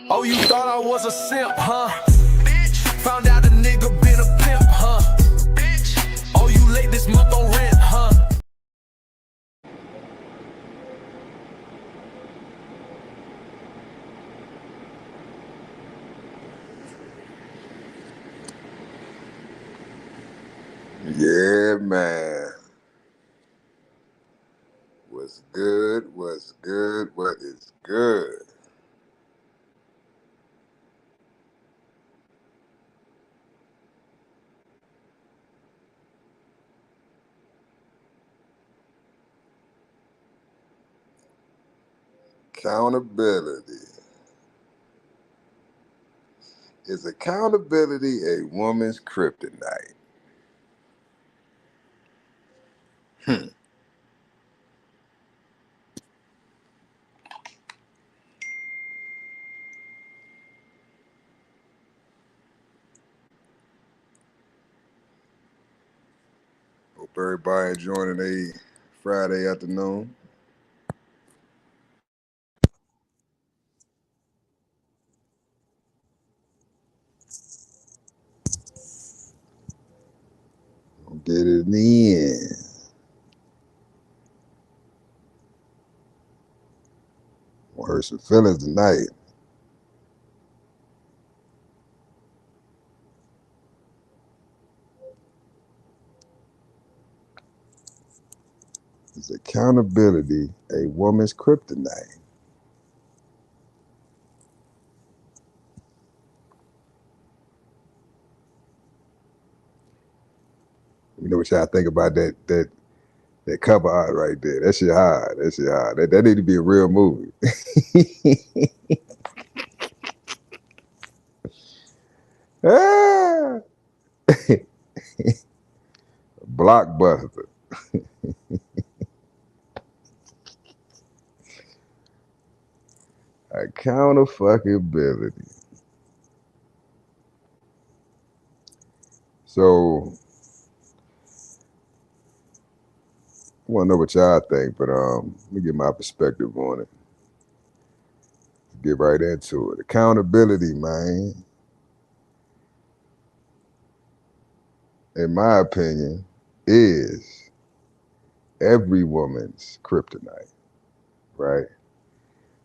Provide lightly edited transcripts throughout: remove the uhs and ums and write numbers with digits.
Oh, you thought I was a simp, huh? Bitch. Found out a nigga been a pimp, huh? Bitch. Oh, you late this month on rent, huh? Yeah, man. What's good? What's good? What is good? Accountability. Is accountability a woman's kryptonite? Hope everybody enjoying a Friday afternoon. Get it in. Gonna hurt some feelings tonight. Is accountability a woman's kryptonite? You know what y'all think about that cover art right there? That shit hard. That shit hard. That need to be a real movie. Ah! Blockbuster. Accountability. So I want to know what y'all think, but let me get my perspective on it. Get right into it. Accountability, man. In my opinion, is every woman's kryptonite, right?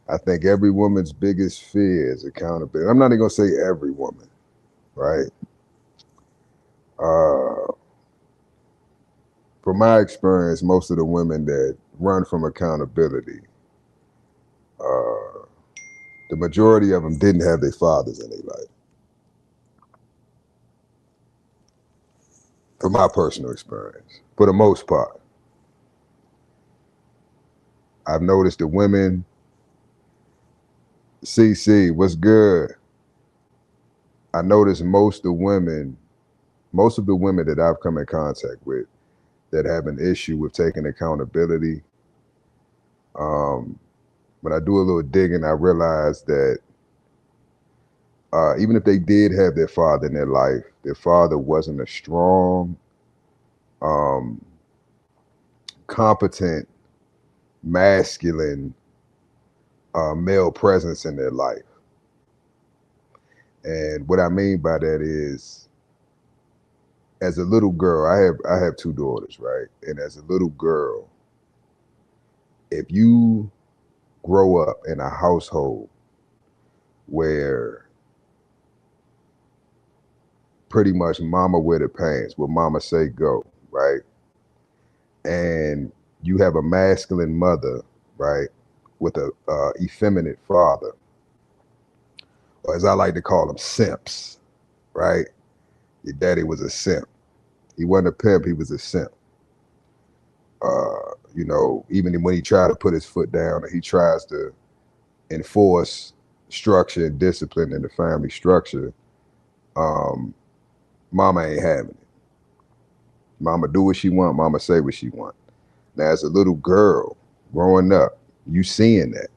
I think every woman's biggest fear is accountability. I'm not even gonna say every woman, right? From my experience, most of the women that run from accountability, the majority of them didn't have their fathers in their life. From my personal experience, for the most part, I've noticed the women. CC, what's good? I noticed most of the women that I've come in contact with that have an issue with taking accountability. When I do a little digging, I realize that even if they did have their father in their life, their father wasn't a strong, competent, masculine male presence in their life. And what I mean by that is, as a little girl, I have two daughters, right? And as a little girl, if you grow up in a household where pretty much mama wear the pants, where mama say go, right? And you have a masculine mother, right, with a effeminate father, or as I like to call them, simps, right? Your daddy was a simp. He wasn't a pimp, he was a simp. You know, even when he tried to put his foot down, he tries to enforce structure and discipline in the family structure. Mama ain't having it. Mama do what she want, mama say what she want. Now, as a little girl growing up, you seeing that.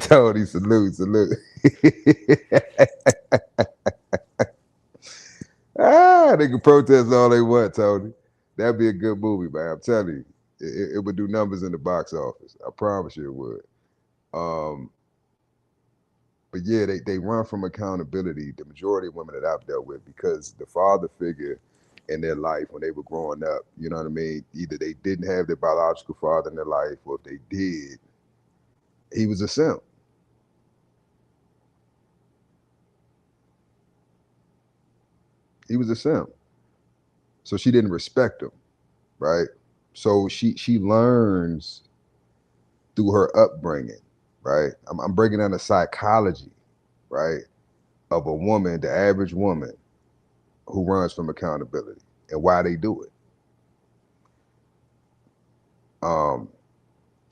Tony, salute. They can protest all they want, Tony. That'd be a good movie, man. I'm telling you. It would do numbers in the box office. I promise you it would. Um, but yeah, they run from accountability. The majority of women that I've dealt with, because the father figure in their life when they were growing up, you know what I mean? Either they didn't have their biological father in their life, or if they did, he was a simp. He was a simp. So she didn't respect him, right? So she learns through her upbringing, right? I'm breaking down the psychology, right, of a woman, the average woman who runs from accountability and why they do it. Um,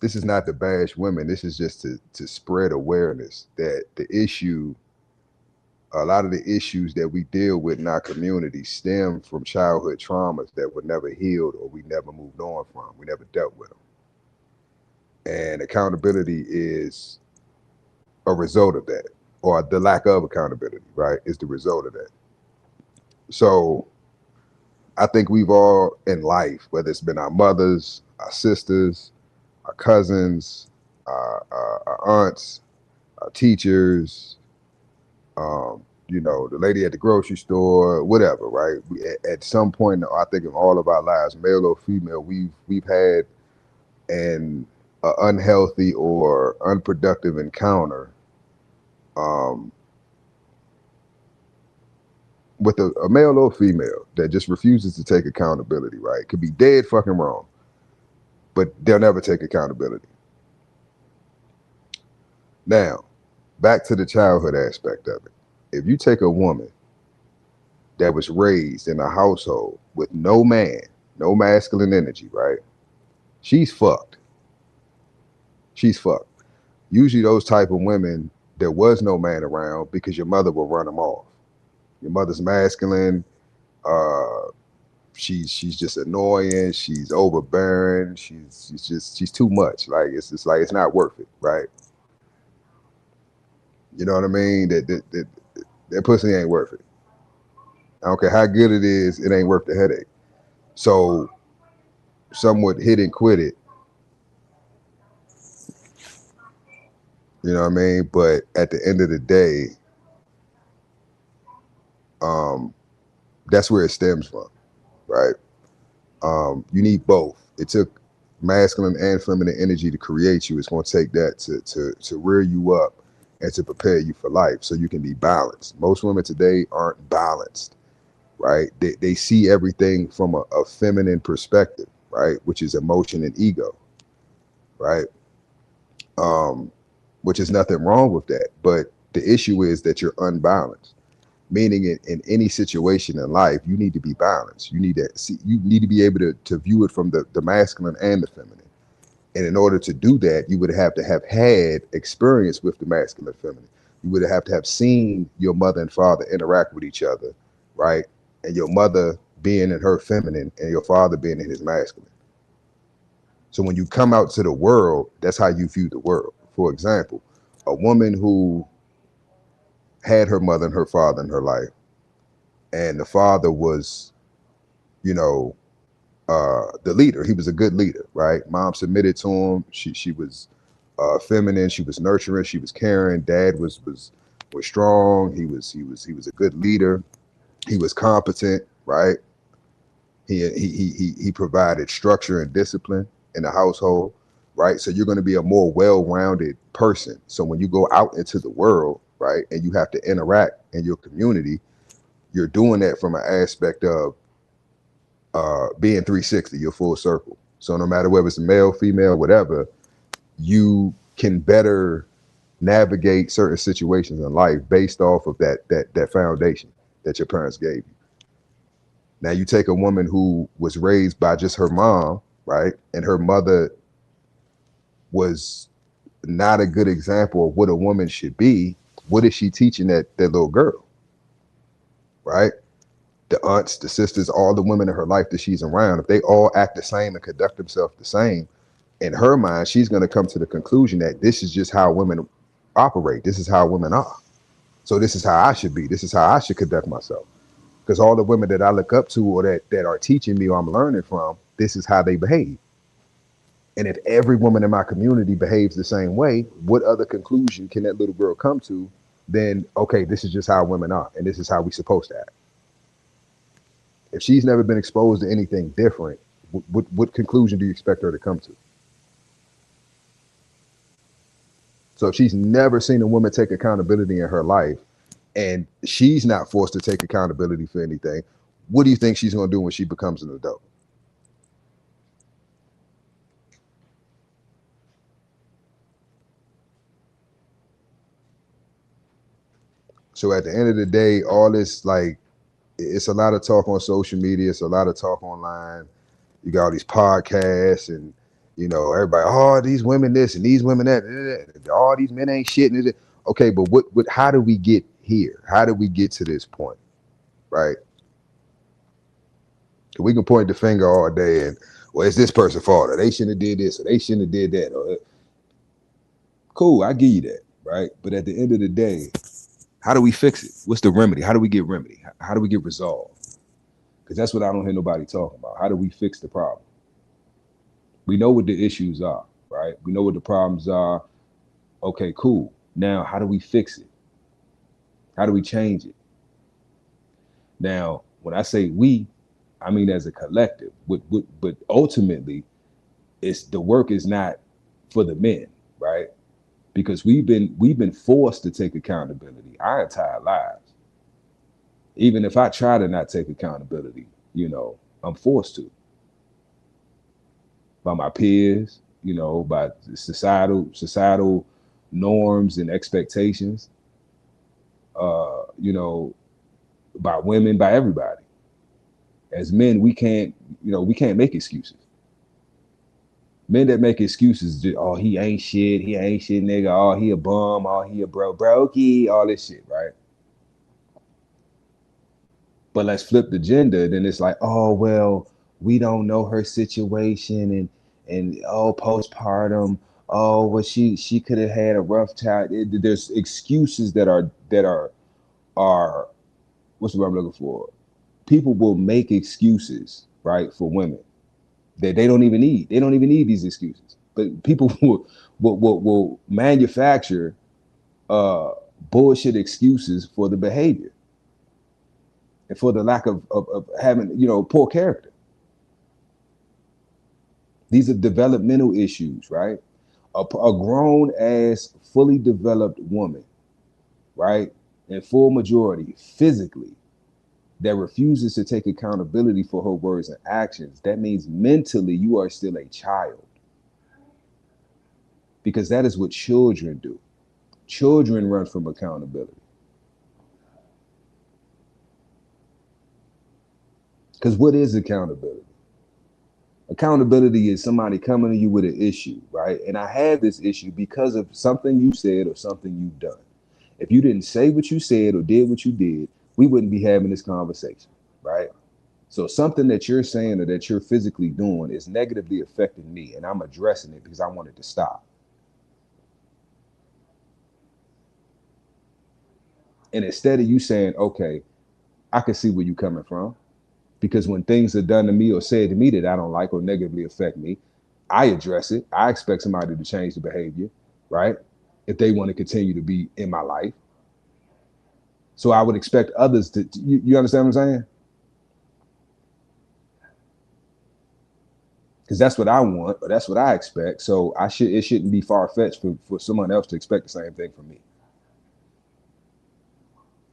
this is not to bash women. This is just to spread awareness that a lot of the issues that we deal with in our community stem from childhood traumas that were never healed or we never moved on from. We never dealt with them. And accountability is a result of that, or the lack of accountability, right, is the result of that. So I think we've all in life, whether it's been our mothers, our sisters, our cousins, our aunts, our teachers, the lady at the grocery store, whatever, right? At some point, I think in all of our lives, male or female, we've had an unhealthy or unproductive encounter um, with a male or female that just refuses to take accountability, right? Could be dead fucking wrong, but they'll never take accountability. Now, back to the childhood aspect of it. If you take a woman that was raised in a household with no man, no masculine energy, right? She's fucked. She's fucked. Usually those type of women, there was no man around because your mother will run them off. Your mother's masculine. Uh, she's just annoying. She's overbearing. She's too much. Like it's just like it's not worth it, right? You know what I mean? That pussy ain't worth it. I don't care how good it is, it ain't worth the headache. So some would hit and quit it. You know what I mean? But at the end of the day, um, that's where it stems from, right? You need both. It took masculine and feminine energy to create you. It's going to take that to rear you up and to prepare you for life so you can be balanced. Most women today aren't balanced, right? They see everything from a feminine perspective, right? Which is emotion and ego, right? Which is nothing wrong with that. But the issue is that you're unbalanced. Meaning in any situation in life, you need to be balanced. You need to see, you need to be able to view it from the masculine and the feminine. And in order to do that, you would have to have had experience with the masculine and feminine. You would have to have seen your mother and father interact with each other, right? And your mother being in her feminine and your father being in his masculine. So when you come out to the world, that's how you view the world. For example, a woman who had her mother and her father in her life, and the father was, you know, the leader. He was a good leader, right? Mom submitted to him. She was feminine. She was nurturing. She was caring. Dad was strong. He was a good leader. He was competent, right? He provided structure and discipline in the household, right? So you're going to be a more well-rounded person. So when you go out into the world, right, and you have to interact in your community, you're doing that from an aspect of being 360, you're full circle. So no matter whether it's male, female, whatever, you can better navigate certain situations in life based off of that foundation that your parents gave you. Now you take a woman who was raised by just her mom, right? And her mother was not a good example of what a woman should be. What is she teaching that little girl? Right? The aunts, the sisters, all the women in her life that she's around, if they all act the same and conduct themselves the same, in her mind, she's going to come to the conclusion that this is just how women operate. This is how women are. So this is how I should be. This is how I should conduct myself. Because all the women that I look up to or that are teaching me or I'm learning from, this is how they behave. And if every woman in my community behaves the same way, what other conclusion can that little girl come to than, okay, this is just how women are and this is how we supposed to act? If she's never been exposed to anything different, what conclusion do you expect her to come to? So if she's never seen a woman take accountability in her life and she's not forced to take accountability for anything, what do you think she's going to do when she becomes an adult? So at the end of the day, all this, like, it's a lot of talk on social media. It's a lot of talk online. You got all these podcasts and, everybody, oh, these women this and these women that. All these men ain't shit. Okay, but how do we get here? How do we get to this point, right? We can point the finger all day and, well, it's this person's fault, or they shouldn't have did this, or they shouldn't have did that. Cool, I give you that, right? But at the end of the day, how do we fix it? What's the remedy? How do we get remedy? How do we get resolved? Because that's what I don't hear nobody talking about. How do we fix the problem? We know what the issues are, right? We know what the problems are. Okay, cool. Now, how do we fix it? How do we change it? Now, when I say we, I mean as a collective. But ultimately, the work is not for the men, right? Because we've been forced to take accountability our entire lives. Even if I try to not take accountability, I'm forced to. By my peers, by societal norms and expectations, by women, by everybody. As men, we can't make excuses. Men that make excuses, oh, he ain't shit, nigga, oh, he a bum, oh, he a brokey, all this shit, right? But let's flip the gender, then it's like, oh, well, we don't know her situation and oh, postpartum, oh, well, she could have had a rough child. There's excuses that are what's the word I'm looking for? People will make excuses, right, for women that they don't even need. They don't even need these excuses. But people will manufacture bullshit excuses for the behavior and for the lack of having, poor character. These are developmental issues, right? A grown ass, fully developed woman, right, in full majority, physically, that refuses to take accountability for her words and actions, that means mentally you are still a child. Because that is what children do. Children run from accountability. Because what is accountability? Accountability is somebody coming to you with an issue, right? And I have this issue because of something you said or something you've done. If you didn't say what you said or did what you did, we wouldn't be having this conversation, right? So something that you're saying or that you're physically doing is negatively affecting me, and I'm addressing it because I want it to stop. And instead of you saying, okay, I can see where you're coming from, because when things are done to me or said to me that I don't like or negatively affect me, I address it. I expect somebody to change the behavior, right? If they want to continue to be in my life. So I would expect others to, you understand what I'm saying? Because that's what I want, or that's what I expect. So it shouldn't be far-fetched for someone else to expect the same thing from me.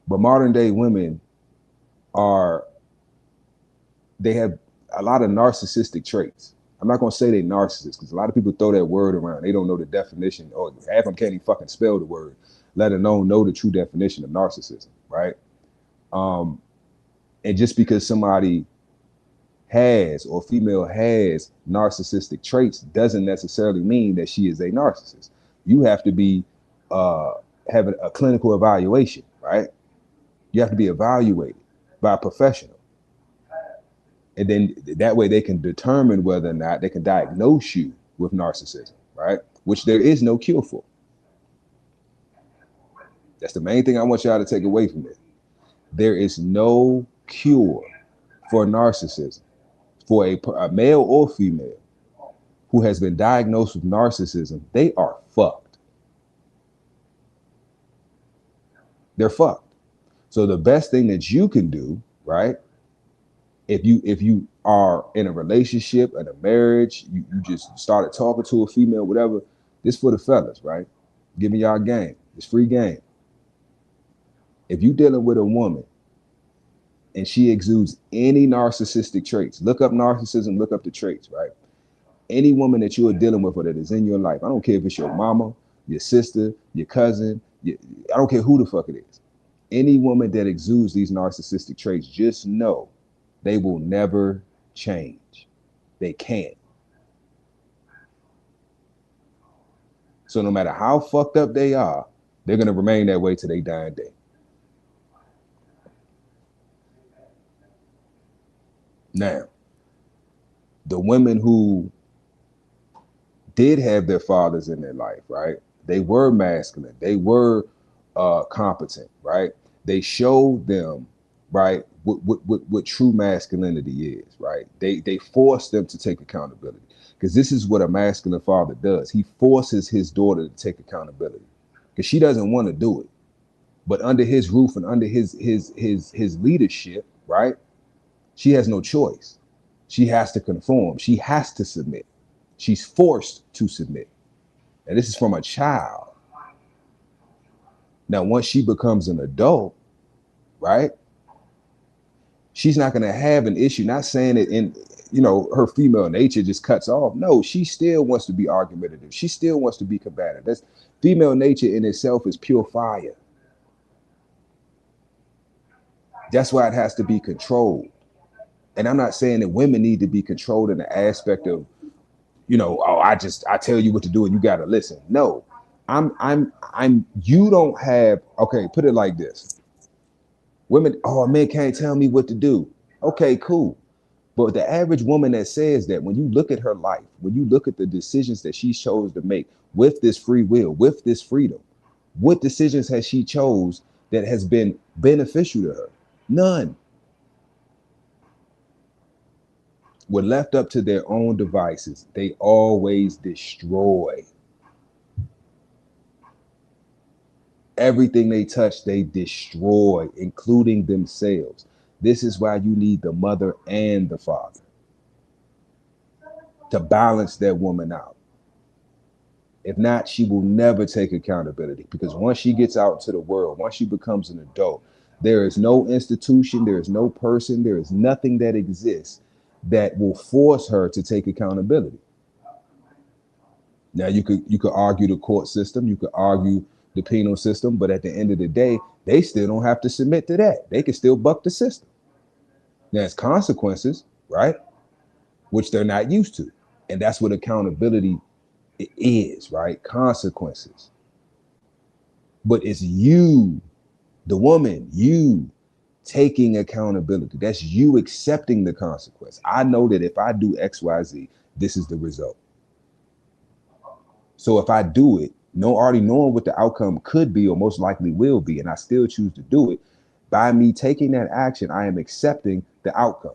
But modern day women they have a lot of narcissistic traits. I'm not going to say they're narcissists because a lot of people throw that word around. They don't know the definition, or half of them can't even fucking spell the word, let alone know the true definition of narcissism, right? And just because somebody has or female has narcissistic traits doesn't necessarily mean that she is a narcissist. You have to be having a clinical evaluation, right? You have to be evaluated by a professional. And then that way they can determine whether or not they can diagnose you with narcissism, right? Which there is no cure for. That's the main thing I want y'all to take away from it. There is no cure for narcissism for a male or female. who has been diagnosed with narcissism, they are fucked. They're fucked. So the best thing that you can do, right? If you are in a relationship and a marriage, you just started talking to a female, whatever, this for the fellas, right? Giving y'all game. It's free game. If you dealing with a woman and she exudes any narcissistic traits, look up narcissism, look up the traits, right? Any woman that you are dealing with or that is in your life, I don't care if it's your mama, your sister, your cousin, I don't care who the fuck it is. Any woman that exudes these narcissistic traits, just know they will never change. They can't. So no matter how fucked up they are, they're going to remain that way till they dying day. Now, the women who did have their fathers in their life, right? They were masculine. They were competent, right? They showed them, right, what true masculinity is, right? They forced them to take accountability, because this is what a masculine father does. He forces his daughter to take accountability because she doesn't want to do it, but under his roof and under his leadership, right? She has no choice. She has to conform. She has to submit. She's forced to submit. And this is from a child. Now, once she becomes an adult, right? She's not going to have an issue. Not saying it in, her female nature just cuts off. No, she still wants to be argumentative. She still wants to be combative. That's female nature in itself is pure fire. That's why it has to be controlled. And I'm not saying that women need to be controlled in the aspect of, I tell you what to do and you got to listen. No, you don't have, okay, put it like this. Women, oh, a man can't tell me what to do. Okay, cool. But the average woman that says that, when you look at her life, when you look at the decisions that she chose to make with this free will, with this freedom, what decisions has she chose that has been beneficial to her? None. When left up to their own devices, they always destroy. Everything they touch, they destroy, including themselves. This is why you need the mother and the father to balance that woman out. If not, she will never take accountability, because once she gets out into the world, once she becomes an adult, there is no institution, there is no person, there is nothing that exists that will force her to take accountability. Now, you could argue the court system, you could argue the penal system, but at the end of the day, they still don't have to submit to that. They can still buck the system. There's consequences, right? Which they're not used to. And that's what accountability is, right? Consequences. But it's you, the woman, you taking accountability. That's you accepting the consequence. I know that if I do X, Y, Z, this is the result. So if I do it, already knowing what the outcome could be or most likely will be, and I still choose to do it, by me taking that action, I am accepting the outcome.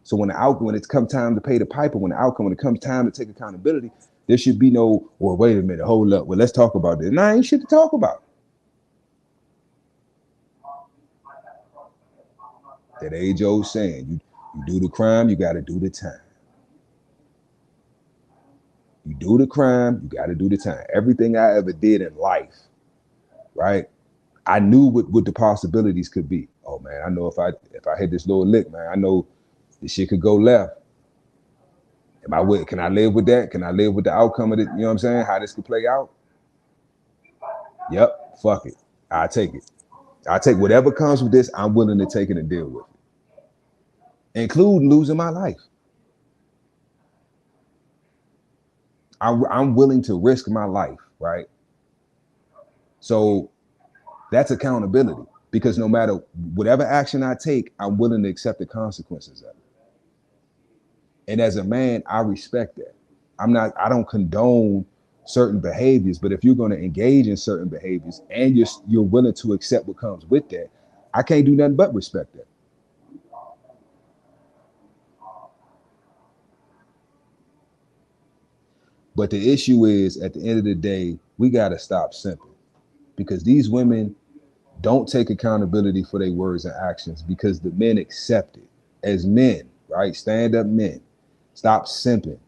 So when it comes time to pay the piper, when it comes time to take accountability, there should be no, well, wait a minute, hold up. Well, let's talk about this. Nah, ain't shit to talk about. That age-old saying, you do the crime, you got to do the time. You do the crime, you got to do the time. Everything I ever did in life, right? I knew what the possibilities could be. Oh man, I know if I hit this little lick, man, I know this shit could go left. Can I live with that? Can I live with the outcome of it? You know what I'm saying? How this could play out? Yep, fuck it. I take it. I take whatever comes with this. I'm willing to take it and deal with it, including losing my life. I'm willing to risk my life, right? So that's accountability, because no matter whatever action I take, I'm willing to accept the consequences of it. And as a man, I respect that. I don't condone certain behaviors, but if you're going to engage in certain behaviors and you're willing to accept what comes with that, I can't do nothing but respect that. But the issue is, at the end of the day, we gotta stop simping, because these women don't take accountability for their words and actions, because the men accept it. As men, right? Stand up men. Stop simping.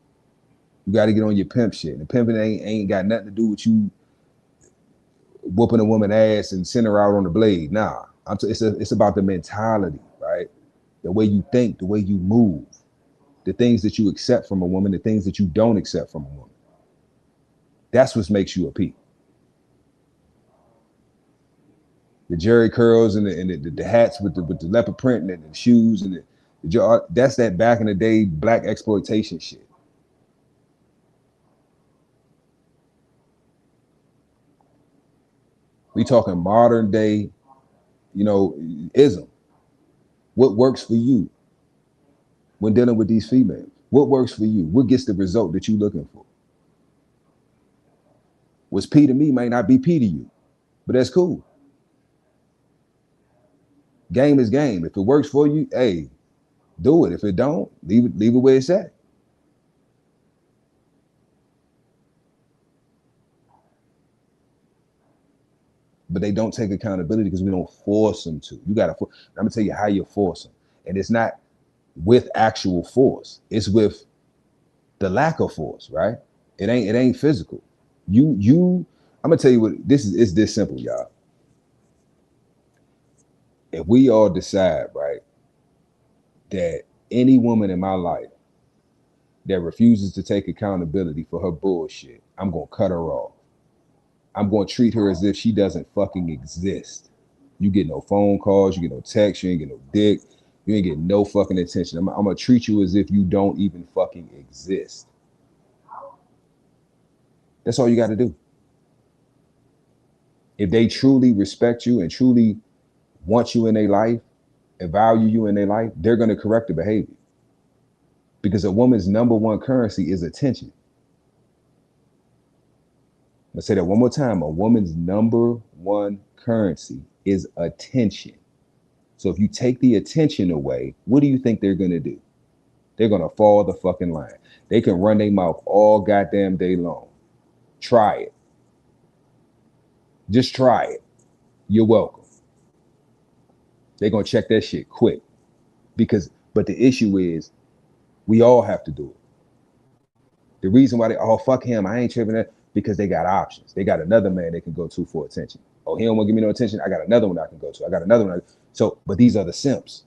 You got to get on your pimp shit. And the pimping ain't got nothing to do with you whooping a woman ass and send her out on the blade. Nah, it's about the mentality, right? The way you think, the way you move, the things that you accept from a woman, the things that you don't accept from a woman. That's what makes you a P. The jerry curls and the hats with the leopard print and the shoes and that's that back in the day black exploitation shit. We talking modern day, ism. What works for you when dealing with these females? What works for you? What gets the result that you're looking for? What's P to me might not be P to you, but that's cool. Game is game. If it works for you, hey, do it. If it don't, leave it where it's at. But they don't take accountability because we don't force them to. I'm gonna tell you how you force them. And it's not with actual force. It's with the lack of force, right? It ain't physical. I'm gonna tell you what it's this simple, y'all. If we all decide, right, that any woman in my life that refuses to take accountability for her bullshit, I'm gonna cut her off. I'm gonna treat her as if she doesn't fucking exist. You get no phone calls, you get no text, you ain't get no dick, you ain't get no fucking attention. I'm gonna treat you as if you don't even fucking exist. That's all you gotta do. If they truly respect you and truly want you in their life and value you in their life, they're gonna correct the behavior. Because a woman's number one currency is attention. Let's say that one more time. A woman's number one currency is attention. So if you take the attention away, what do you think they're gonna do? They're gonna fall the fucking line. They can run their mouth all goddamn day long. Try it. Just try it. You're welcome. They're gonna check that shit quick. But the issue is, we all have to do it. The reason why fuck him, I ain't tripping that, because they got options. They got another man they can go to for attention. Oh, he don't want to give me no attention. I got another one I can go to. I got another one. But these are the simps.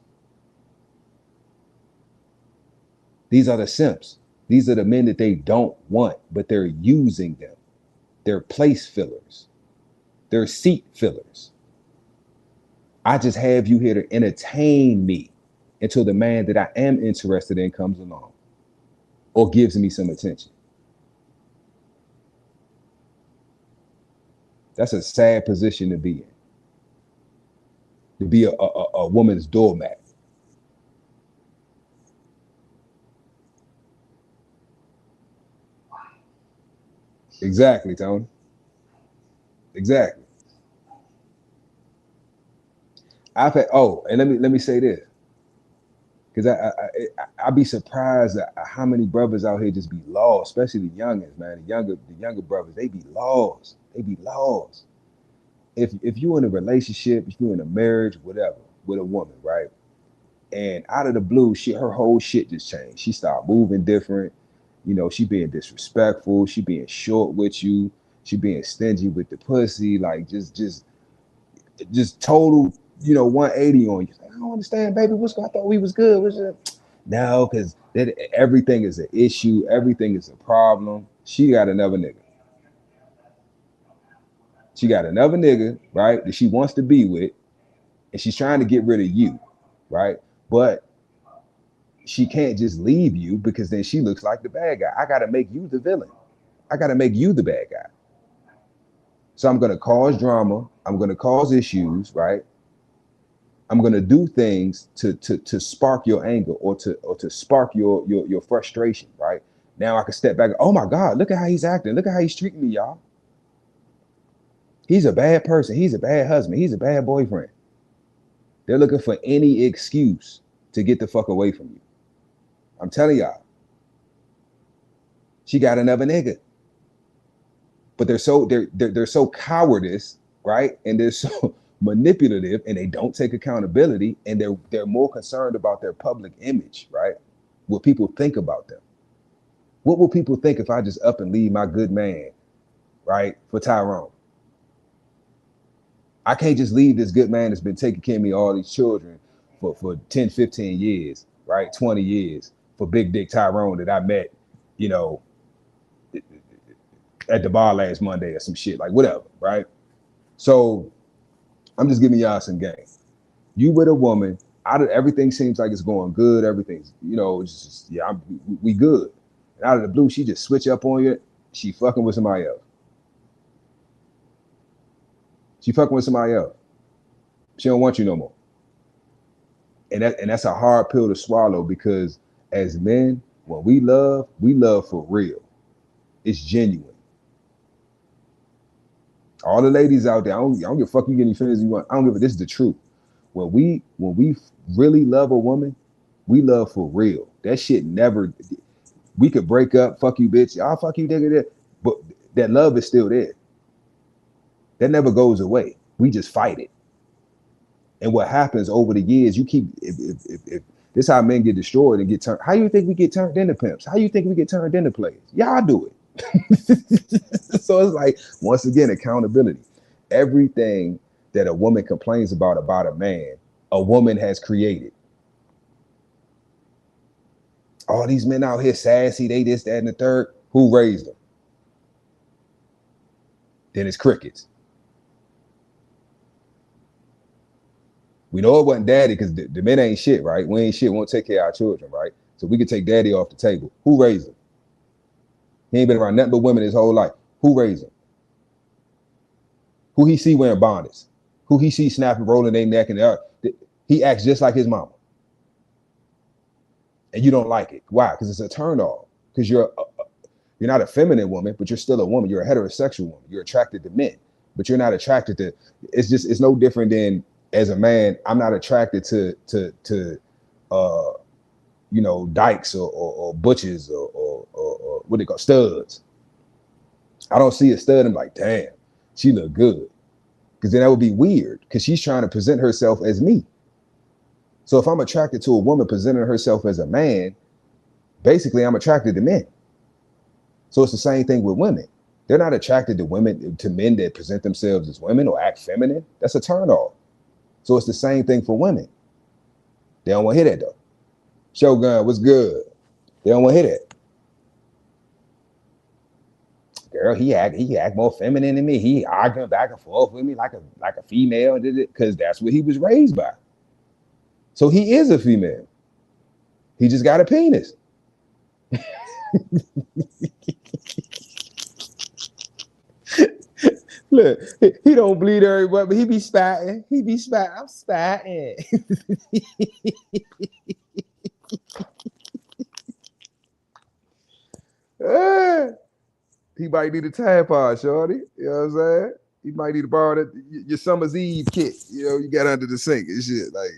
These are the simps. These are the men that they don't want, but they're using them. They're place fillers. They're seat fillers. I just have you here to entertain me until the man that I am interested in comes along or gives me some attention. That's a sad position to be in. To be a woman's doormat. Exactly, Tony. Exactly. And let me say this, because I'd be surprised at how many brothers out here just be lost, especially the youngins, man. The younger brothers, they be lost. They be lost. If you're in a relationship, if you're in a marriage, whatever, with a woman, right? And out of the blue, her whole shit just changed. She started moving different. She being disrespectful. She being short with you. She being stingy with the pussy. Like just total, 180 on you. Like, I don't understand, baby. I thought we was good. No, because everything is an issue. Everything is a problem. She got another nigga. She got another nigga, right, that she wants to be with, and she's trying to get rid of you, right? But she can't just leave you, because then she looks like the bad guy. I got to make you the villain. I got to make you the bad guy. So I'm going to cause drama. I'm going to cause issues, right? I'm going to do things to spark your anger or to spark your frustration, right? Now I can step back. Oh my God, look at how he's acting. Look at how he's treating me, y'all. He's a bad person. He's a bad husband. He's a bad boyfriend. They're looking for any excuse to get the fuck away from you. I'm telling y'all. She got another nigga. but they're so cowardice, right? And they're so manipulative, and they don't take accountability, and they're more concerned about their public image, right? What people think about them. What will people think if I just up and leave my good man, right, for Tyrone? I can't just leave this good man that's been taking care of me, all these children for 10, 15 years, right? 20 years for Big Dick Tyrone that I met, you know, at the bar last Monday or some shit, like whatever, right? So I'm just giving y'all some game. You with a woman, everything seems like it's going good. Everything's, you know, it's just, yeah, we good. And out of the blue, she just switch up on you. She fucking with somebody else. She fucking with somebody else. She don't want you no more. And that's a hard pill to swallow, because as men, when we love for real. It's genuine. All the ladies out there, I don't give a fuck you get any feelings you want. I don't give a, this is the truth. When we really love a woman, we love for real. That shit never, we could break up, fuck you, bitch. I'll fuck you, nigga. But that love is still there. That never goes away. We just fight it. And what happens over the years, you keep, if this is how men get destroyed and get turned. How you think we get turned into pimps? How you think we get turned into players? Y'all do it. So it's like, once again, accountability. Everything that a woman complains about a man, a woman has created. All these men out here sassy, they this, that, and the third. Who raised them? Then it's crickets. We know it wasn't daddy, because the men ain't shit, right? We ain't shit, won't take care of our children, right? So we could take daddy off the table. Who raised him? He ain't been around nothing but women his whole life. Who raised him? Who he see wearing bonnets? Who he see snapping, rolling their neck, and he acts just like his mama. And you don't like it. Why? Because it's a turn off. Because you're not a feminine woman, but you're still a woman. You're a heterosexual woman. You're attracted to men, but you're not attracted to. It's no different than, as a man, I'm not attracted to you know, dykes or butches or what they call studs. I don't see a stud and I'm like, damn, she look good. Because then that would be weird, because she's trying to present herself as me. So if I'm attracted to a woman presenting herself as a man, basically I'm attracted to men. So it's the same thing with women. They're not attracted to men that present themselves as women or act feminine. That's a turn off. So it's the same thing for women. They don't want to hear that though. Shogun, what's good? They don't want to hear that. Girl, he act more feminine than me. He arguing back and forth with me like a female, because that's what he was raised by. So he is a female. He just got a penis. Look, he don't bleed everywhere, but he be spatting. He be spatting. I'm spatting. He might need a tampon, shorty. You know what I'm saying? He might need to borrow your summer's eve kit. You know, you got under the sink and shit. Like,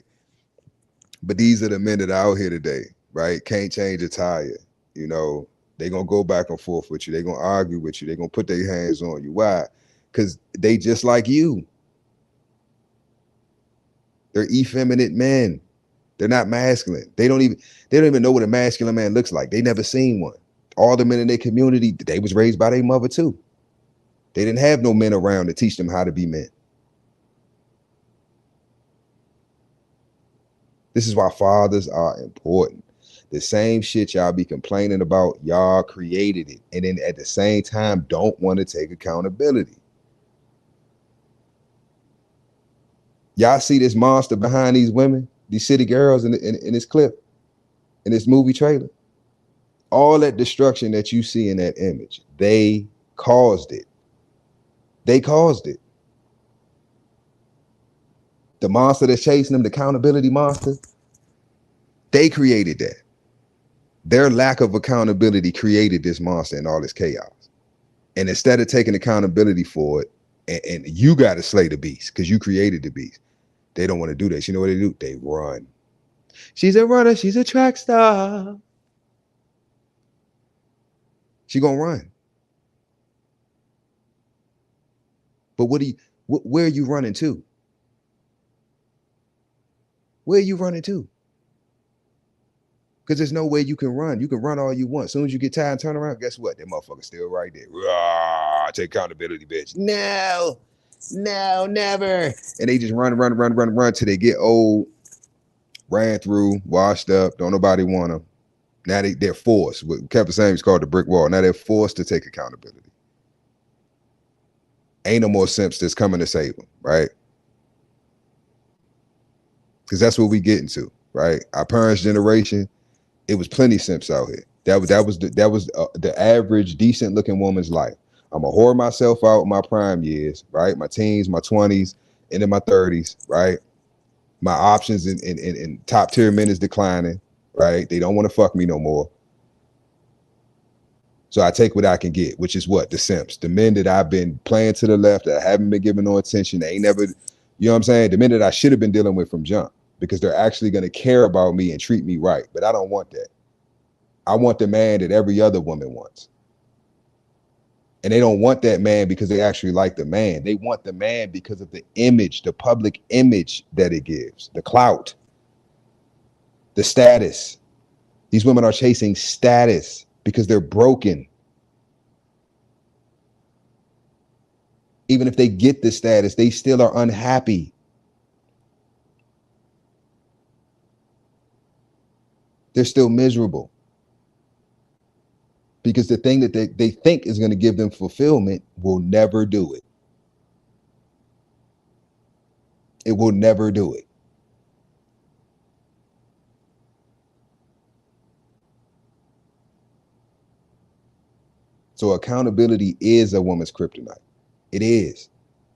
but these are the men that are out here today, right? Can't change a tire. You know, they gonna go back and forth with you. They gonna argue with you. They gonna put their hands on you. Why? Because they just like you. They're effeminate men. They're not masculine. They don't even know what a masculine man looks like. They never seen one. All the men in their community, they was raised by their mother too. They didn't have no men around to teach them how to be men. This is why fathers are important. The same shit y'all be complaining about, y'all created it. And then at the same time, don't want to take accountability. Y'all see this monster behind these women, these city girls in this clip, in this movie trailer? All that destruction that you see in that image, they caused it. They caused it. The monster that's chasing them, the accountability monster, they created that. Their lack of accountability created this monster and all this chaos. And instead of taking accountability for it, and you got to slay the beast because you created the beast, they don't want to do that. You know what they do? They run. She's a runner. She's a track star. She gonna run. But where are you running to? Where are you running to? Because there's no way you can run. You can run all you want. As soon as you get tired and turn around, guess what? That motherfucker's still right there. Rah, take accountability, bitch. No, never. And they just run till they get old, ran through, washed up. Don't nobody want them. Now they're forced. What Kevin Samuels called the brick wall. Now they're forced to take accountability. Ain't no more simps that's coming to save them, right? Because that's what we get into, right? Our parents' generation, it was plenty simps out here. That was the average decent looking woman's life. I'm gonna whore myself out in my prime years, right? My teens, my 20s, and in my 30s, right? My options in top tier men is declining, right? They don't want to fuck me no more. So I take what I can get, which is what? The simps. The men that I've been playing to the left, that I haven't been giving no attention. They ain't never, you know what I'm saying? The men that I should have been dealing with from jump, because they're actually going to care about me and treat me right. But I don't want that. I want the man that every other woman wants. And they don't want that man because they actually like the man. They want the man because of the image, the public image that it gives, the clout, the status. These women are chasing status because they're broken. Even if they get the status, they still are unhappy. They're still miserable. Because the thing that they think is going to give them fulfillment will never do it. It will never do it. So accountability is a woman's kryptonite. It is.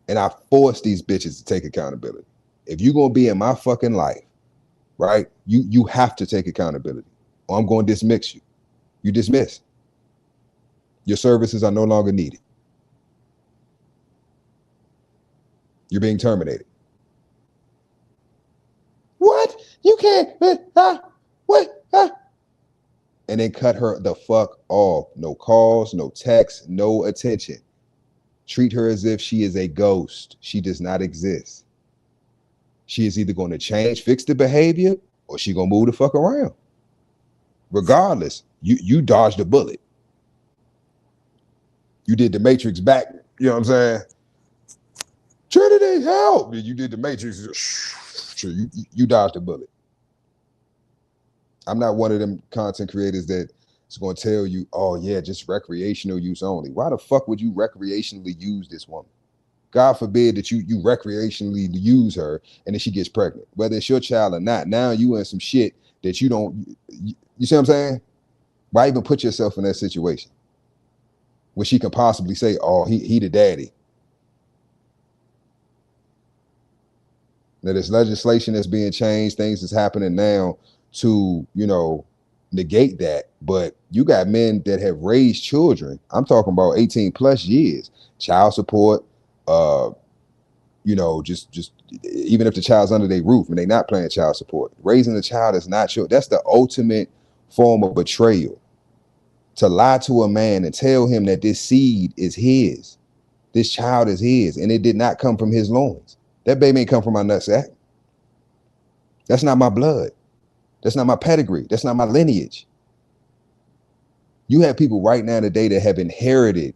And I force these bitches to take accountability. If you're going to be in my fucking life, right, you have to take accountability, or I'm going to dismiss you. You dismiss. Your services are no longer needed. You're being terminated. What? You can't. What? And then cut her the fuck off. No calls, no texts, no attention. Treat her as if she is a ghost. She does not exist. She is either going to change, fix the behavior, or she going to move the fuck around. Regardless, you dodged a bullet. You did the Matrix back, you know what I'm saying? Trinity, help! You did the Matrix. You dodged a bullet. I'm not one of them content creators that is going to tell you, oh yeah, just recreational use only. Why the fuck would you recreationally use this woman? God forbid that you recreationally use her and then she gets pregnant, whether it's your child or not. Now you in some shit that you don't, you see what I'm saying? Why even put yourself in that situation where she can possibly say, oh, he the daddy? Now there's legislation that's being changed, things that's happening now to, you know, negate that. But you got men that have raised children. I'm talking about 18 plus years, child support, you know, just even if the child's under their roof and they're not paying child support, raising a child is not your, that's the ultimate form of betrayal. To lie to a man and tell him that this seed is his, this child is his, and it did not come from his loins. That baby ain't come from my nutsack. That's not my blood. That's not my pedigree. That's not my lineage. You have people right now today that have inherited,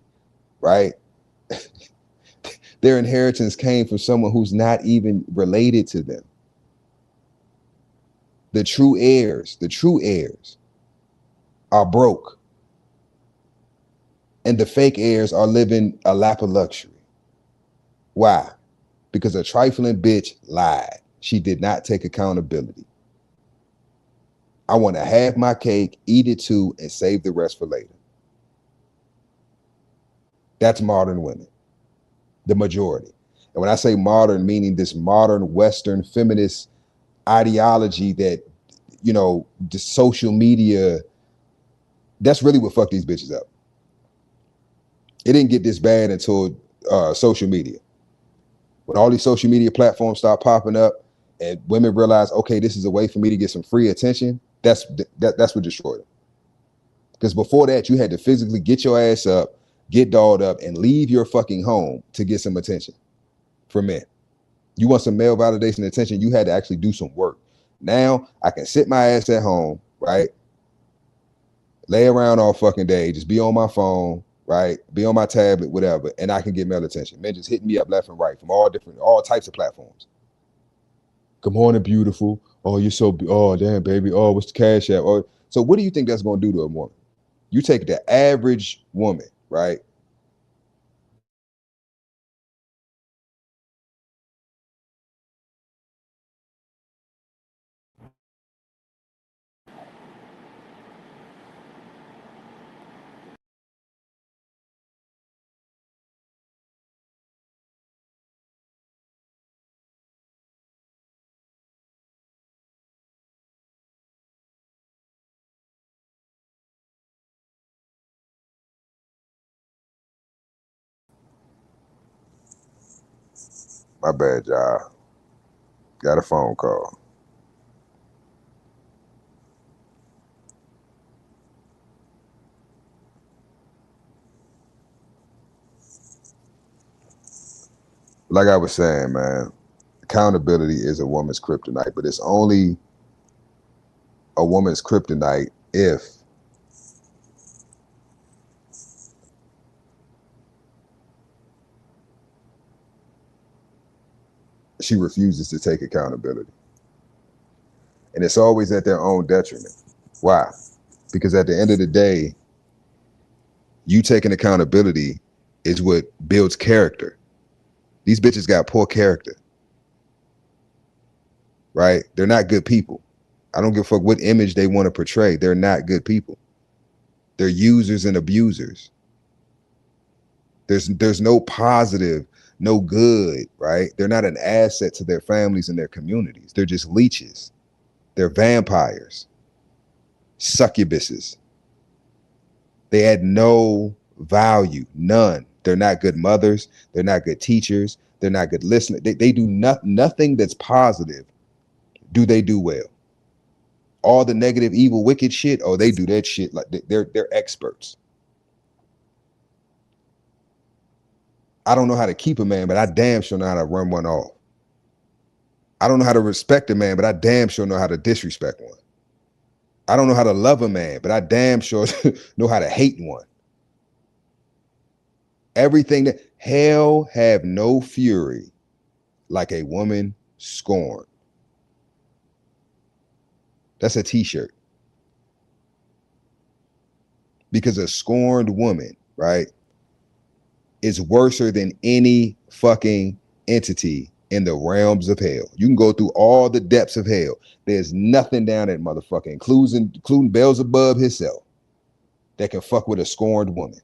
right? Their inheritance came from someone who's not even related to them. The true heirs are broke. And the fake heirs are living a lap of luxury. Why? Because a trifling bitch lied. She did not take accountability. I want to have my cake, eat it too, and save the rest for later. That's modern women, the majority. And when I say modern, meaning this modern Western feminist ideology that, you know, the social media, that's really what fucked these bitches up. It didn't get this bad until social media. When all these social media platforms start popping up and women realize, okay, this is a way for me to get some free attention, that's what destroyed them. Because before that, you had to physically get your ass up, get dolled up, and leave your fucking home to get some attention. for men. You want some male validation and attention, you had to actually do some work. Now I can sit my ass at home, right? Lay around all fucking day, just be on my phone, right? Be on my tablet, whatever, and I can get male attention. Men just hitting me up left and right from all types of platforms. Good morning, beautiful. Oh, you're so, oh, damn, baby. Oh, what's the cash app? Oh, so what do you think that's going to do to a woman? You take the average woman, right? My bad, y'all. Got a phone call. Like I was saying, man, accountability is a woman's kryptonite, but it's only a woman's kryptonite if she refuses to take accountability. And it's always at their own detriment. Why? Because at the end of the day, you taking accountability is what builds character. These bitches got poor character, right? They're not good people. I don't give a fuck what image they want to portray. They're not good people. They're users and abusers. There's no positive, no good, right? They're not an asset to their families and their communities. They're just leeches. They're vampires, succubuses. They add no value, none. They're not good mothers. They're not good teachers. They're not good listeners. They do nothing that's positive. Do they do well? All the negative, evil, wicked shit, oh, they do that shit like they're experts. I don't know how to keep a man, but I damn sure know how to run one off. I don't know how to respect a man, but I damn sure know how to disrespect one. I don't know how to love a man, but I damn sure know how to hate one. Everything that hell have no fury like a woman scorned. That's a t-shirt. Because a scorned woman, right, is worser than any fucking entity in the realms of hell. You can go through all the depths of hell. There's nothing down that motherfucker, including Beelzebub himself, that can fuck with a scorned woman.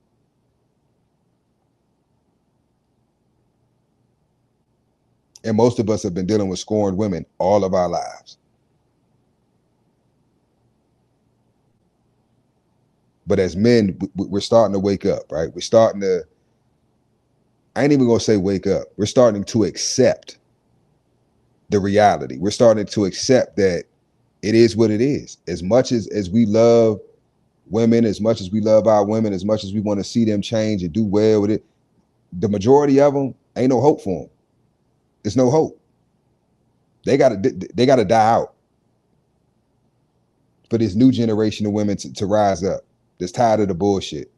And most of us have been dealing with scorned women all of our lives. But as men, we're starting to wake up, right? We're starting to, I ain't even gonna say wake up. We're starting to accept the reality. We're starting to accept that it is what it is. As much as we love women, as much as we love our women, as much as we want to see them change and do well with it, the majority of them ain't no hope for them. There's no hope. They gotta die out for this new generation of women to rise up that's tired of the bullshit.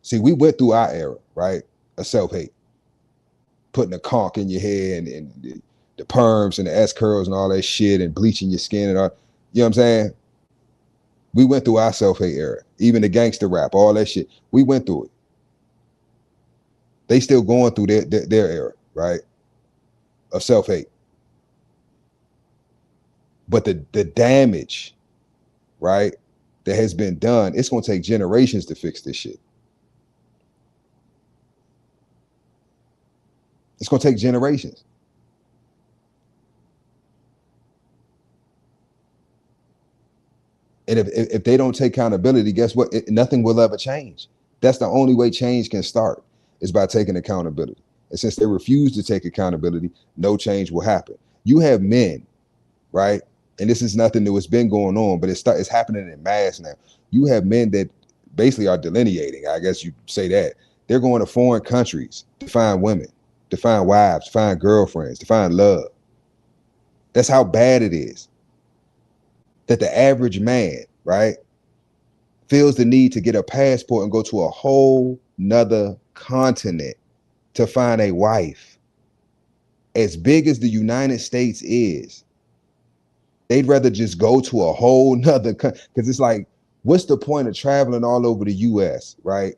See, we went through our era, right, of self-hate, putting a conch in your hair and the perms and the S curls and all that shit and bleaching your skin and all, you know what I'm saying? We went through our self-hate era, even the gangster rap, all that shit. We went through it. They still going through their era, right, of self-hate. But the damage, right, that has been done, it's gonna take generations to fix this shit. It's gonna take generations. And if they don't take accountability, guess what? Nothing will ever change. That's the only way change can start, is by taking accountability. And since they refuse to take accountability, no change will happen. You have men, right? And this is nothing new. It's been going on, but it's happening in mass now. You have men that basically are delineating, I guess you say that. They're going to foreign countries to find women, to find wives, to find girlfriends, to find love. That's how bad it is. That the average man, right, feels the need to get a passport and go to a whole nother continent to find a wife. As big as the United States is, they'd rather just go to a whole nother country. Because it's like, what's the point of traveling all over the US, right?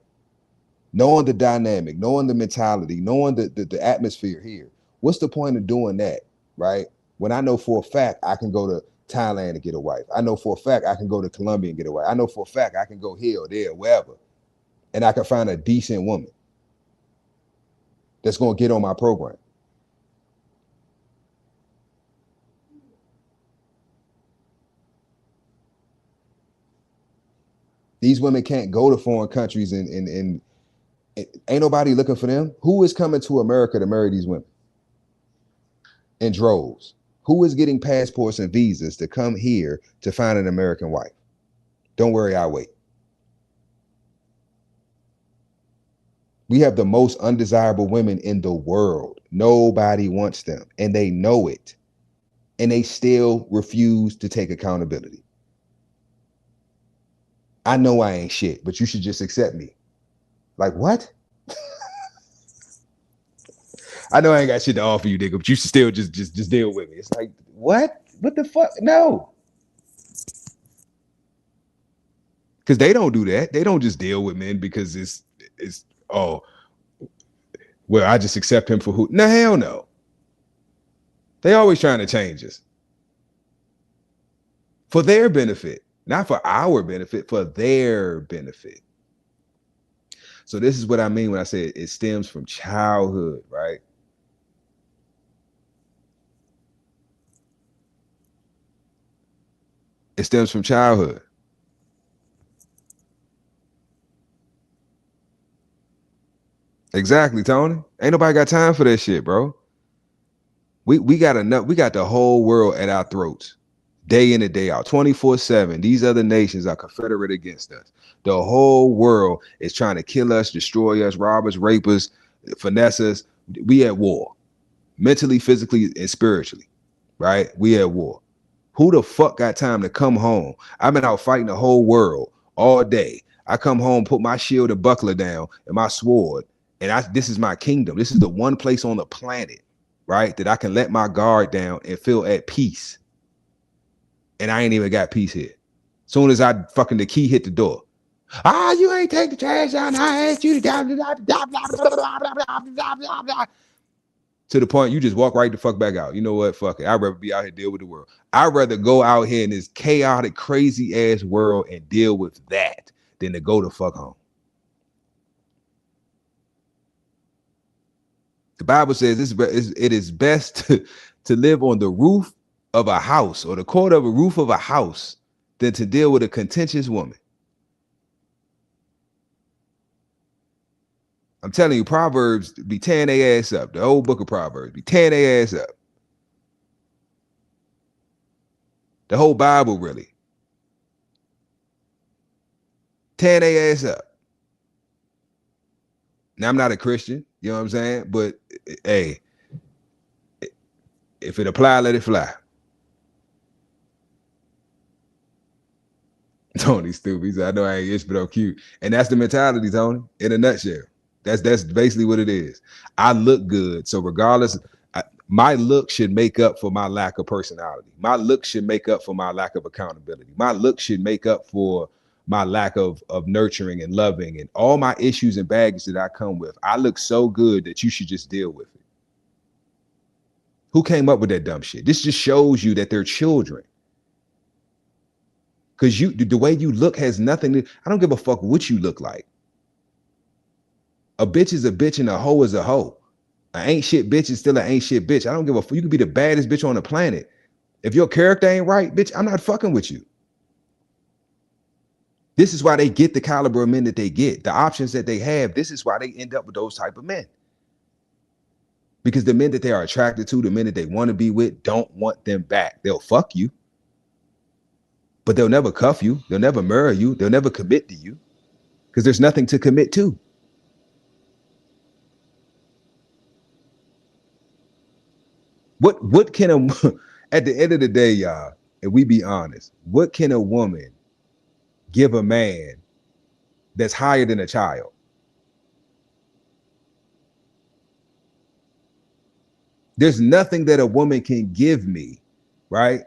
Knowing the dynamic, knowing the mentality, knowing the atmosphere here. What's the point of doing that, right? When I know for a fact I can go to Thailand and get a wife. I know for a fact I can go to Colombia and get a wife. I know for a fact I can go here or there, wherever, and I can find a decent woman that's going to get on my program. These women can't go to foreign countries and ain't nobody looking for them. Who is coming to America to marry these women? In droves. Who is getting passports and visas to come here to find an American wife? Don't worry, I'll wait. We have the most undesirable women in the world. Nobody wants them, and they know it. And they still refuse to take accountability. I know I ain't shit, but you should just accept me. Like, what? I know I ain't got shit to offer you, nigga, but you should still just deal with me. It's like, what? What the fuck? No. Because they don't do that. They don't just deal with men because it's oh, well, I just accept him for who? No, hell no. They always trying to change us. For their benefit. Not for our benefit, for their benefit. So this is what I mean when I say it stems from childhood, right? It stems from childhood. Exactly, Tony. Ain't nobody got time for that shit, bro. We got enough. We got the whole world at our throats, day in and day out, 24/7. These other nations are confederate against us. The whole world is trying to kill us, destroy us, rob us, rape us, finesse us. We at war, mentally, physically, and spiritually, right? We at war. Who the fuck got time to come home? I've been out fighting the whole world all day. I come home, put my shield and buckler down and my sword, and this is my kingdom. This is the one place on the planet, right, that I can let my guard down and feel at peace. And I ain't even got peace here. Soon as the key hit the door. You ain't take the trash out. I asked you to the point you just walk right the fuck back out. You know what? Fuck it. I'd rather be out here deal with the world. I'd rather go out here in this chaotic, crazy ass world and deal with that than to go the fuck home. The Bible says it is best to live on the roof of a house or the court of a roof of a house than to deal with a contentious woman. I'm telling you, Proverbs be tearing their ass up. The whole book of Proverbs be tearing their ass up. The whole Bible really. Tearing their ass up. Now, I'm not a Christian, you know what I'm saying? But, hey, if it apply, let it fly. Tony's stupid. He said, I know I ain't ish, but I'm cute. And that's the mentality, Tony, in a nutshell. That's basically what it is. I look good. So regardless, my look should make up for my lack of personality. My look should make up for my lack of accountability. My look should make up for my lack of nurturing and loving and all my issues and baggage that I come with. I look so good that you should just deal with it. Who came up with that dumb shit? This just shows you that they're children. Because the way you look has nothing to, I don't give a fuck what you look like. A bitch is a bitch and a hoe is a hoe. An ain't shit bitch is still an ain't shit bitch. I don't give a fuck. You can be the baddest bitch on the planet. If your character ain't right, bitch, I'm not fucking with you. This is why they get the caliber of men that they get, the options that they have. This is why they end up with those type of men. Because the men that they are attracted to, the men that they want to be with, don't want them back. They'll fuck you, but they'll never cuff you. They'll never marry you. They'll never commit to you because there's nothing to commit to. What can a at the end of the day, y'all, and we be honest, what can a woman give a man that's higher than a child? There's nothing that a woman can give me, right?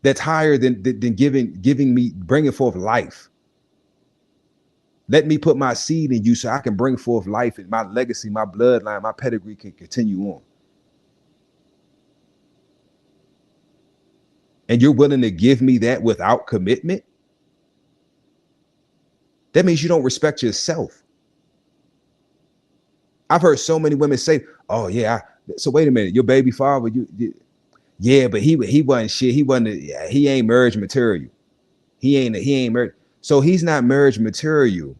That's higher than giving me, bringing forth life. Let me put my seed in you so I can bring forth life, and my legacy, my bloodline, my pedigree can continue on. And you're willing to give me that without commitment? That means you don't respect yourself. I've heard so many women say, "Oh yeah, so wait a minute, your baby father, yeah, but he wasn't shit. He ain't marriage material. He ain't marriage. So he's not marriage material,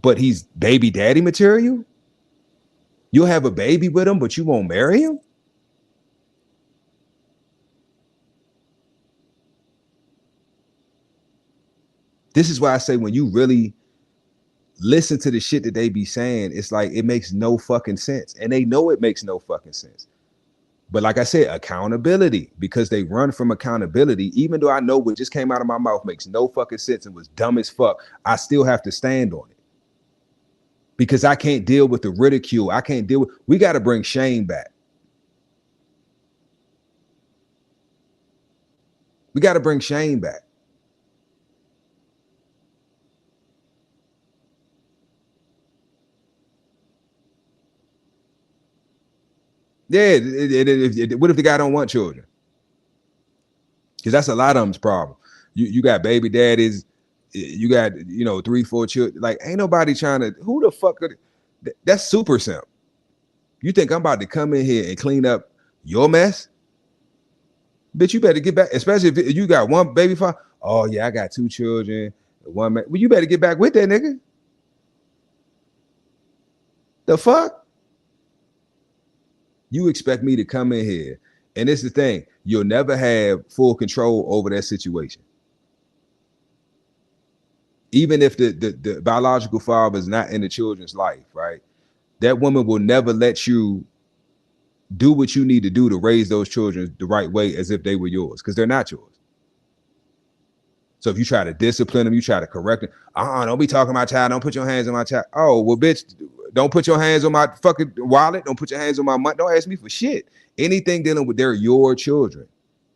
but he's baby daddy material. You'll have a baby with him, but you won't marry him." This is why I say, when you really listen to the shit that they be saying, it's like it makes no fucking sense. And they know it makes no fucking sense. But like I said, accountability, because they run from accountability. Even though I know what just came out of my mouth makes no fucking sense and was dumb as fuck, I still have to stand on it. Because I can't deal with the ridicule. I can't deal with, we got to bring shame back. We got to bring shame back. Yeah, what if the guy don't want children? Because that's a lot of them's problem. You got baby daddies, you got 3-4 children. Like, ain't nobody trying to. Who the fuck? That's super simp. You think I'm about to come in here and clean up your mess? Bitch, you better get back. Especially if you got one baby father. Oh yeah, I got 2 children, one man. Well, you better get back with that nigga. The fuck? You expect me to come in here, and it's the thing, you'll never have full control over that situation. Even if the biological father is not in the children's life, right? That woman will never let you do what you need to do to raise those children the right way as if they were yours, because they're not yours. So if you try to discipline them, you try to correct them. Don't be talking to my child. Don't put your hands on my child. Oh, well, bitch, don't put your hands on my fucking wallet. Don't put your hands on my money. Don't ask me for shit. Anything dealing with, they're your children.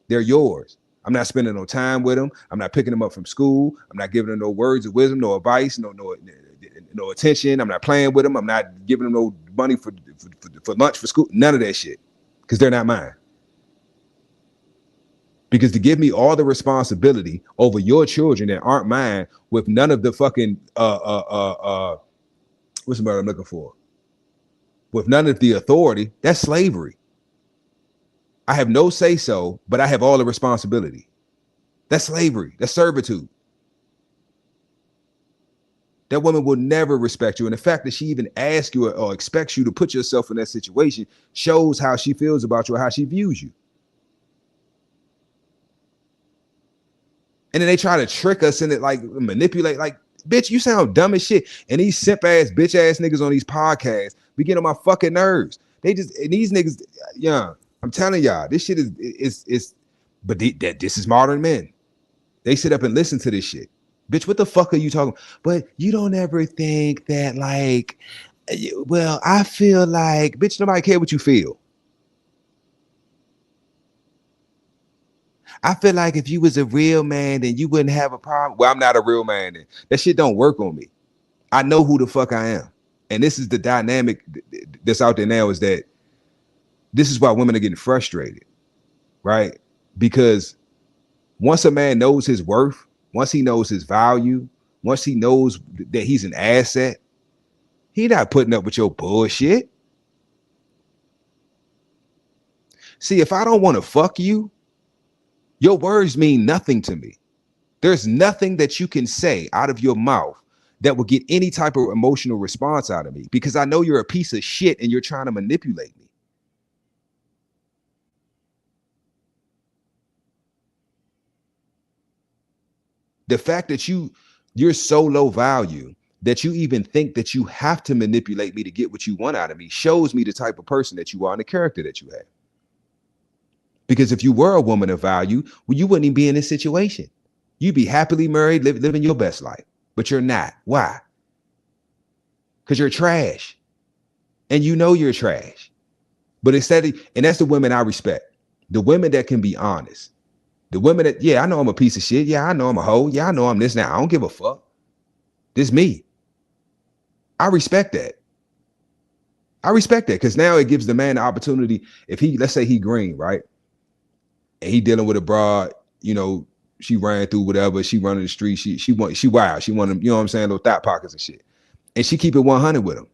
They're yours. I'm not spending no time with them. I'm not picking them up from school. I'm not giving them no words of wisdom, no advice, no attention. I'm not playing with them. I'm not giving them no money for lunch, for school. None of that shit, because they're not mine. Because to give me all the responsibility over your children that aren't mine, with none of the fucking what's the word I'm looking for? With none of the authority, that's slavery. I have no say so, but I have all the responsibility. That's slavery. That's servitude. That woman will never respect you. And the fact that she even asks you or expects you to put yourself in that situation shows how she feels about you or how she views you. And then they try to trick us in it, like manipulate, like, bitch, you sound dumb as shit. And these simp ass, bitch ass niggas on these podcasts be getting on my fucking nerves. They just, and these niggas, yeah, I'm telling y'all, this shit but this is modern men. They sit up and listen to this shit. Bitch, what the fuck are you talking? But you don't ever think that, like, well, I feel like, bitch, nobody care what you feel. I feel like if you was a real man, then you wouldn't have a problem. Well, I'm not a real man. Then that shit don't work on me. I know who the fuck I am. And this is the dynamic that's out there now, is that this is why women are getting frustrated, right? Because once a man knows his worth, once he knows his value, once he knows that he's an asset, he not putting up with your bullshit. See, if I don't want to fuck you, your words mean nothing to me. There's nothing that you can say out of your mouth that will get any type of emotional response out of me, because I know you're a piece of shit and you're trying to manipulate me. The fact that you're so low value that you even think that you have to manipulate me to get what you want out of me shows me the type of person that you are and the character that you have. Because if you were a woman of value, well, you wouldn't even be in this situation. You'd be happily married, living your best life. But you're not. Why? Because you're trash. And you know you're trash. But instead of, and that's the women I respect. The women that can be honest. The women that, yeah, I know I'm a piece of shit. Yeah, I know I'm a hoe. Yeah, I know I'm this now. I don't give a fuck. This me. I respect that. I respect that because now it gives the man the opportunity. If he, let's say he green, right? And he dealing with a broad, you know, she ran through whatever, she running the street, she wild. She want them, you know what I'm saying, little thought pockets and shit. And she keep it 100 with him.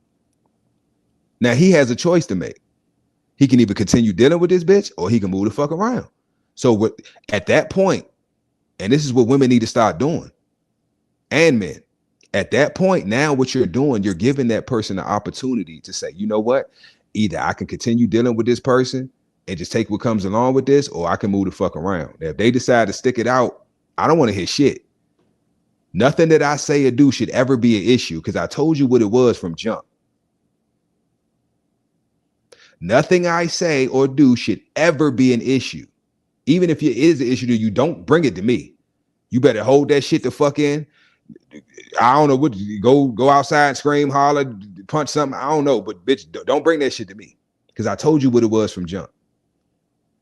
Now he has a choice to make. He can either continue dealing with this bitch or he can move the fuck around. So at that point, and this is what women need to start doing, and men, at that point, now what you're doing, you're giving that person the opportunity to say, you know what? Either I can continue dealing with this person and just take what comes along with this, or I can move the fuck around. Now, if they decide to stick it out, I don't want to hear shit. Nothing that I say or do should ever be an issue because I told you what it was from jump. Nothing I say or do should ever be an issue. Even if it is an issue to you, don't bring it to me. You better hold that shit the fuck in. I don't know what, go outside, scream, holler, punch something. I don't know, but bitch, don't bring that shit to me because I told you what it was from jump.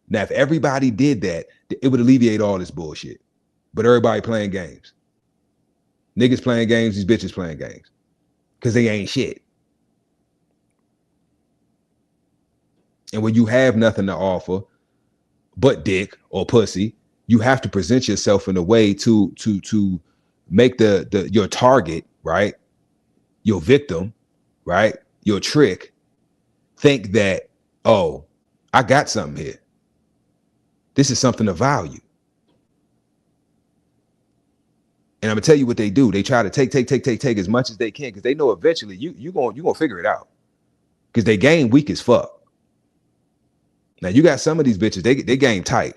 Now, if everybody did that, it would alleviate all this bullshit. But everybody playing games. Niggas playing games, these bitches playing games because they ain't shit. And when you have nothing to offer but dick or pussy, you have to present yourself in a way to make the your target, right? Your victim, right? Your trick, think that, oh, I got something here. This is something of value. And I'm gonna tell you what they do. They try to take as much as they can because they know eventually you gonna figure it out. Because they game weak as fuck. Now you got some of these bitches, they game tight.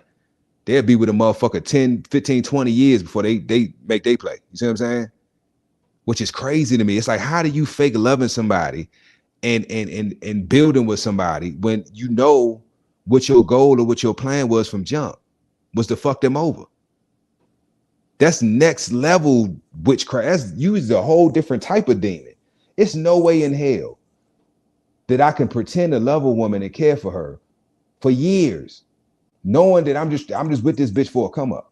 They'll be with a motherfucker 10, 15, 20 years before they make they play. You see what I'm saying? Which is crazy to me. It's like, how do you fake loving somebody and building with somebody when you know what your goal or what your plan was from jump was to fuck them over? That's next level witchcraft. That's used a whole different type of demon. It's no way in hell that I can pretend to love a woman and care for her for years, knowing that I'm just with this bitch for a come up.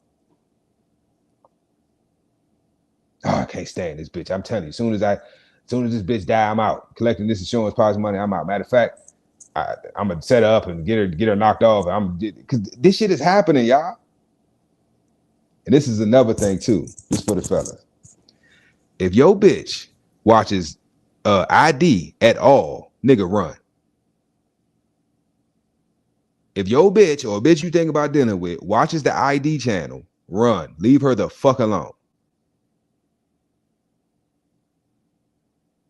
Oh, I can't stand this bitch. I'm telling you, as soon as this bitch die, I'm out. Collecting this insurance policy money, I'm out. Matter of fact, I'm gonna set her up and get her knocked off. Because this shit is happening, y'all. And this is another thing too. This for the fellas. If your bitch watches ID at all, nigga, run. If your bitch or a bitch you think about dealing with watches the ID channel, run. Leave her the fuck alone.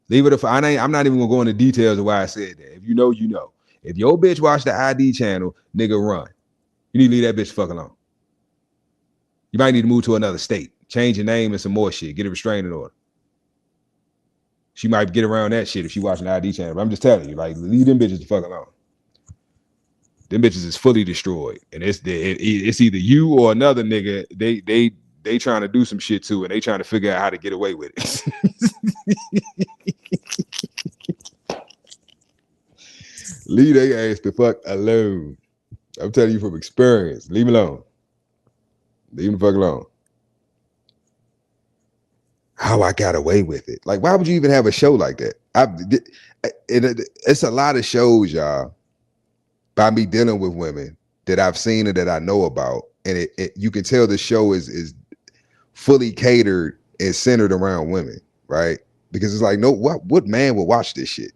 Leave it. I'm not even gonna go into details of why I said that. If you know, you know. If your bitch watch the ID channel, nigga, run. You need to leave that bitch fuck alone. You might need to move to another state, change your name and some more shit, get a restraining order. She might get around that shit if she watching the ID channel. But I'm just telling you, like, leave them bitches the fuck alone. Them bitches is fully destroyed, and it's either you or another nigga. They trying to do some shit too, and they trying to figure out how to get away with it. Leave their ass the fuck alone. I'm telling you from experience. Leave them alone. Leave them the fuck alone. How I got away with it? Like, why would you even have a show like that? It's a lot of shows, y'all, by me dealing with women that I've seen and that I know about, and you can tell the show is fully catered and centered around women, right? Because it's like, no, what man would watch this shit?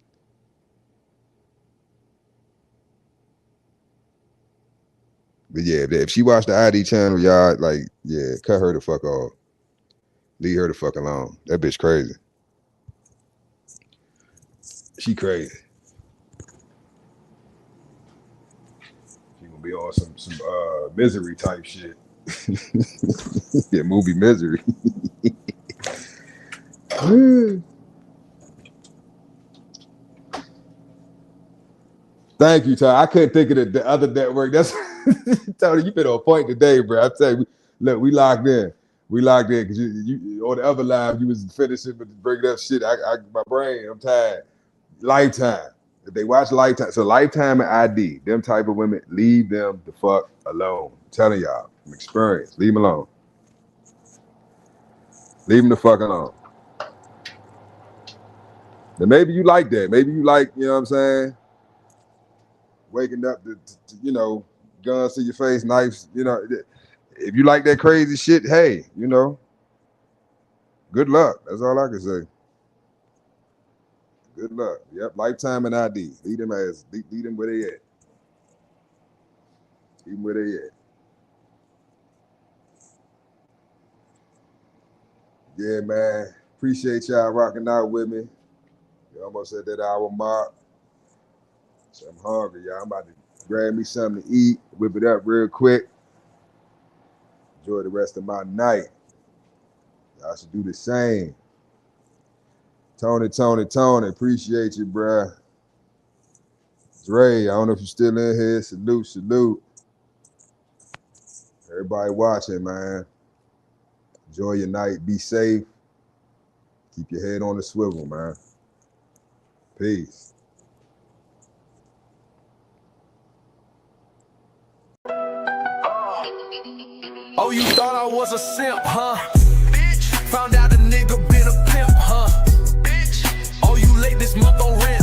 But yeah, if she watched the ID channel, y'all, like, yeah, cut her the fuck off. Leave her the fuck alone. That bitch crazy. She crazy. She gonna be on some misery type shit. Yeah, movie Misery. Thank you, Ty. I couldn't think of the other network. That's Tony, you been on point today, bro. I tell you, look, we locked in. We locked in because you on the other live, you was finishing but bringing up shit. My brain, I'm tired. Lifetime. If they watch Lifetime, so Lifetime and ID, them type of women, leave them the fuck alone. I'm telling y'all, from experience, leave them alone. Leave them the fuck alone. Then maybe you like that. Maybe you like, you know what I'm saying? Waking up to you know, guns to your face, knives, you know. If you like that crazy shit, hey, you know, good luck. That's all I can say. Good luck. Yep, Lifetime and ID. Lead them where they at. Lead them where they at. Yeah, man. Appreciate y'all rocking out with me. You almost at that hour mark. So I'm hungry, y'all. I'm about to grab me something to eat, whip it up real quick. Enjoy the rest of my night. Y'all should do the same. Tony, appreciate you, bruh. Dre, I don't know if you're still in here. Salute. Everybody watching, man. Enjoy your night. Be safe. Keep your head on the swivel, man. Peace. Oh, you thought I was a simp, huh? Bitch. Found out a nigga been a pimp, huh? Bitch. Oh, you late this month on rent,